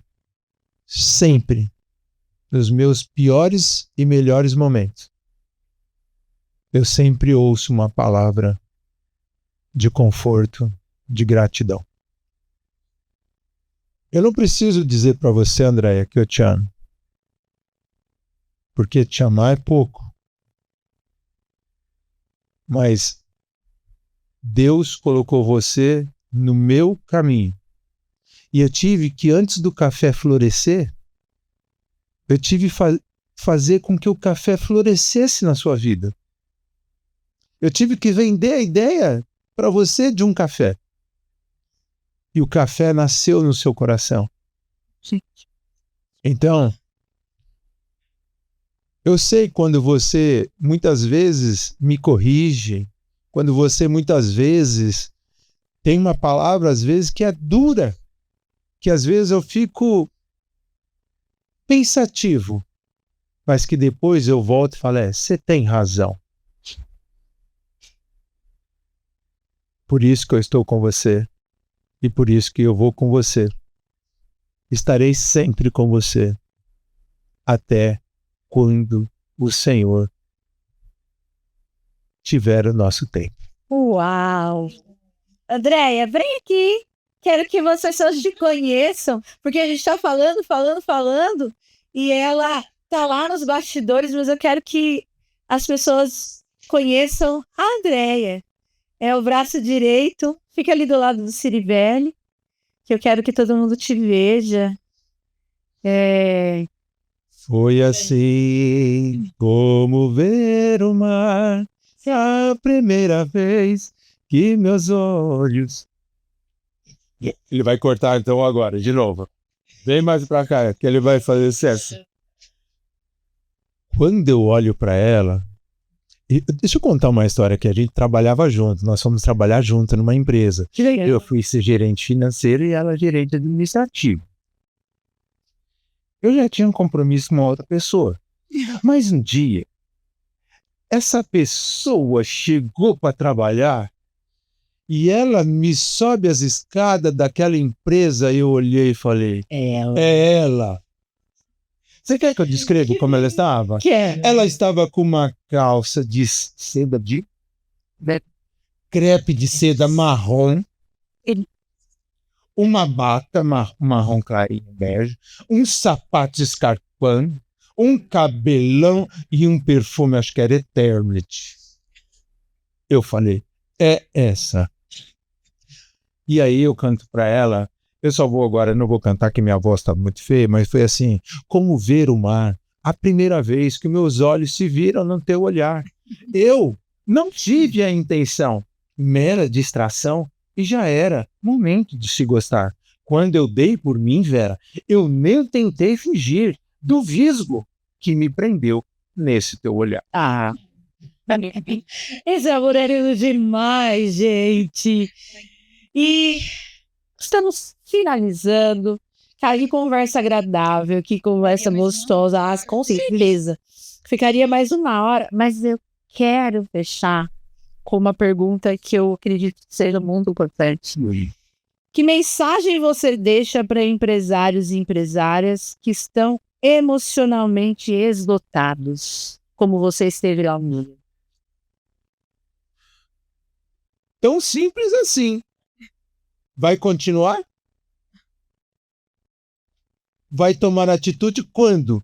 nos meus piores e melhores momentos, eu sempre ouço uma palavra de conforto, de gratidão. Eu não preciso dizer para você, Andréia, que eu te amo. Porque te amar é pouco. Mas Deus colocou você no meu caminho. E eu tive que, antes do café florescer, eu tive que fazer com que o café florescesse na sua vida. Eu tive que vender a ideia para você de um café. E o café nasceu no seu coração. Sim. Então, eu sei quando você muitas vezes me corrige, quando você muitas vezes tem uma palavra, às vezes, que é dura, que às vezes eu fico pensativo, mas que depois eu volto e falo, você tem razão. Por isso que eu estou com você e por isso que eu vou com você. Estarei sempre com você até quando o Senhor tiver o nosso tempo. Uau! Andréia, vem aqui. Quero que vocês todos te conheçam, porque a gente está falando, e ela tá lá nos bastidores, mas eu quero que as pessoas conheçam a Andréia. É o braço direito, fica ali do lado do Ciribelli, que eu quero que todo mundo te veja. Foi assim como ver o mar, a primeira vez que meus olhos... Ele vai cortar então agora, de novo. Vem mais pra cá, que ele vai fazer sucesso. Quando eu olho pra ela... Deixa eu contar uma história que a gente trabalhava junto. Nós fomos trabalhar junto numa empresa. Eu fui ser gerente financeiro e ela gerente administrativo. Eu já tinha um compromisso com uma outra pessoa. Mas um dia, essa pessoa chegou para trabalhar e ela me sobe as escadas daquela empresa e eu olhei e falei, é ela. Você quer que eu descreva como ela estava? Quero. Ela estava com uma calça de seda de crepe de seda marrom, uma bata marrom clarinho bege, um sapato escarpão, um cabelão e um perfume, acho que era Eternity. Eu falei, é essa. E aí eu canto para ela, eu só vou agora, não vou cantar que minha voz está muito feia, mas foi assim, como ver o mar, a primeira vez que meus olhos se viram no teu olhar. Eu não tive a intenção, mera distração, e já era momento de se gostar. Quando eu dei por mim, Vera, eu nem tentei fingir do visgo que me prendeu nesse teu olhar. Ah, esse amor é lindo demais, gente. E estamos finalizando. Cara, que conversa agradável, que conversa gostosa. Ah, com certeza. Ficaria mais 1 hora, mas eu quero fechar com uma pergunta que eu acredito que seja muito importante. Que mensagem você deixa para empresários e empresárias que estão emocionalmente esgotados, como você esteve lá no mundo? Tão simples assim. Vai continuar? Vai tomar atitude quando?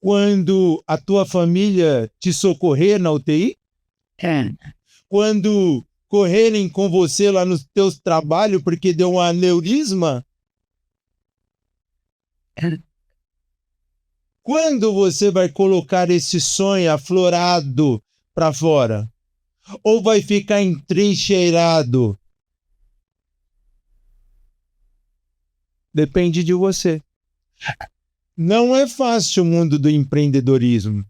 Quando a tua família te socorrer na UTI? Quando correrem com você lá nos teus trabalhos porque deu um aneurisma? Quando você vai colocar esse sonho aflorado para fora? Ou vai ficar entrincheirado? Depende de você. Não é fácil o mundo do empreendedorismo.